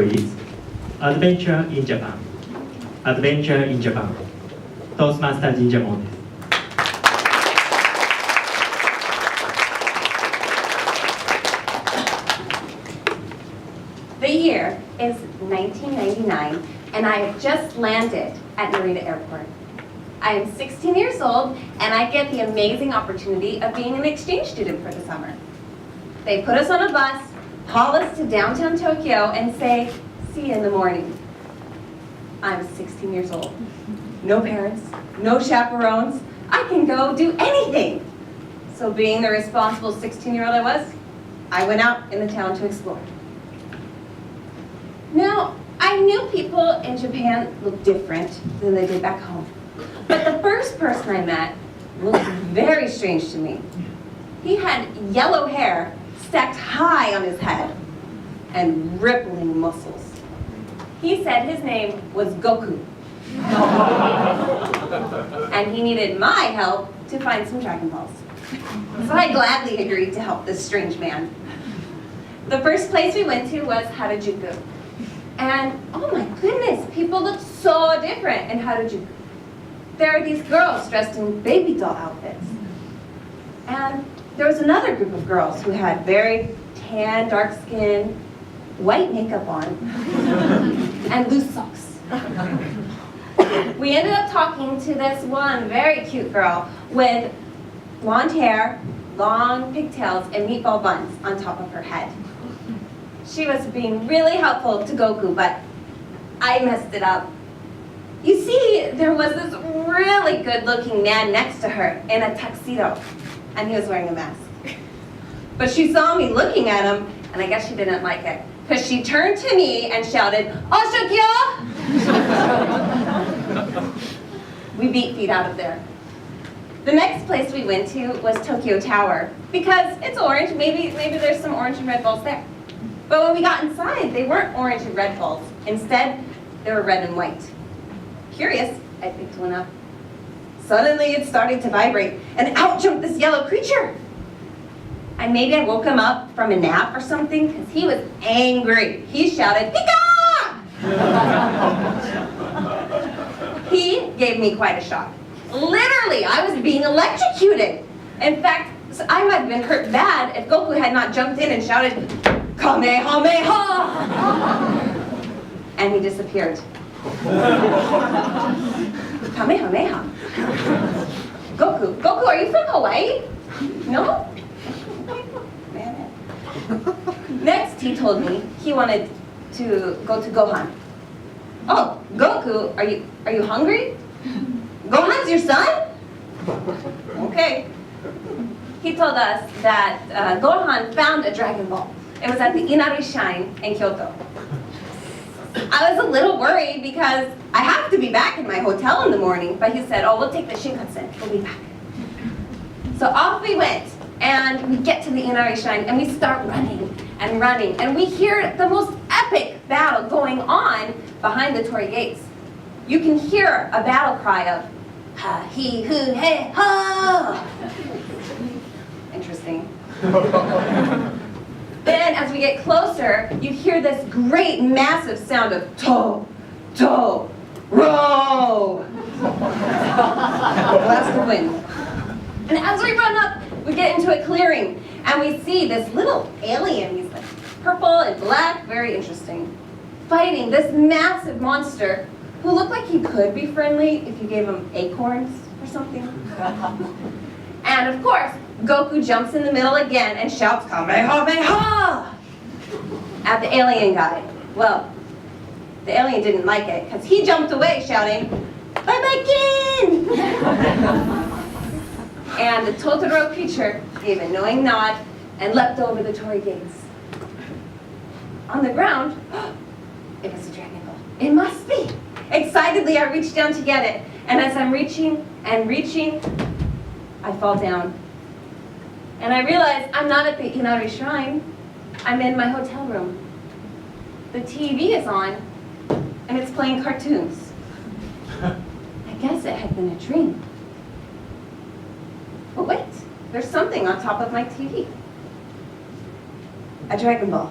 is Adventure in Japan. Adventure in Japan. Toastmaster Jinja Montes. The year is 1999, and I have just landed at Narita Airport. I am 16 years old, and I get the amazing opportunity of being an exchange student for the summer. They put us on a bus, haul us to downtown Tokyo, and say, "See you in the morning." I'm 16 years old. No parents, no chaperones. I can go do anything. So being the responsible 16-year-old I went out in the town to explore. Now, I knew people in Japan looked different than they did back home. But the first person I met looked very strange to me. He had yellow hair stacked high on his head and rippling muscles. He said his name was Goku. And he needed my help to find some Dragon Balls. So I gladly agreed to help this strange man. The first place we went to was Harajuku. And oh my goodness, people looked so different in Harajuku. There are these girls dressed in baby doll outfits. And there was another group of girls who had very tan, dark skin, white makeup on, and loose socks. We ended up talking to this one very cute girl with blonde hair, long pigtails, and meatball buns on top of her head. She was being really helpful to Goku, but I messed it up. You see, there was this really good-looking man next to her in a tuxedo, and he was wearing a mask. But she saw me looking at him, and I guess she didn't like it, because she turned to me and shouted, "Oshokyo!" We beat feet out of there. The next place we went to was Tokyo Tower, because it's orange, maybe there's some orange and red balls there. But when we got inside, they weren't orange and red balls. Instead, they were red and white. Curious, I picked one up. Suddenly, it started to vibrate, and out jumped this yellow creature. And maybe I woke him up from a nap or something, because he was angry. He shouted, "Pika!" He gave me quite a shock. Literally, I was being electrocuted. In fact, I might have been hurt bad if Goku had not jumped in and shouted, "Kamehameha!" And he disappeared. Kamehameha. Goku, are you from Hawaii? No? Man. Next, he told me he wanted to go to Gohan. "Oh, Goku, are you hungry? Gohan's your son?" Okay. He told us that Gohan found a Dragon Ball. It was at the Inari Shrine in Kyoto. I was a little worried because I have to be back in my hotel in the morning, but he said, "Oh, we'll take the Shinkansen, we'll be back." So off we went, and we get to the Inari Shrine, and we start running, and we hear the most epic battle going on behind the torii gates. You can hear a battle cry of, "Ha, he, hu, he, ha!" Interesting. Then, as we get closer, you hear this great, massive sound of to, ro. Blast the wind. And as we run up, we get into a clearing, and we see this little alien. He's like purple and black, very interesting, fighting this massive monster who looked like he could be friendly if you gave him acorns or something. And of course, Goku jumps in the middle again and shouts, "Kamehameha!" at the alien guy. Well, the alien didn't like it, because he jumped away shouting, "Bye-bye, Kin!" And the Totoro creature gave a knowing nod and leapt over the torii gates. On the ground, it was a Dragon Ball. It must be! Excitedly, I reached down to get it. And as I'm reaching and reaching, I fall down. And I realize I'm not at the Inari Shrine. I'm in my hotel room. The TV is on, and it's playing cartoons. I guess it had been a dream. But wait, there's something on top of my TV. A Dragon Ball.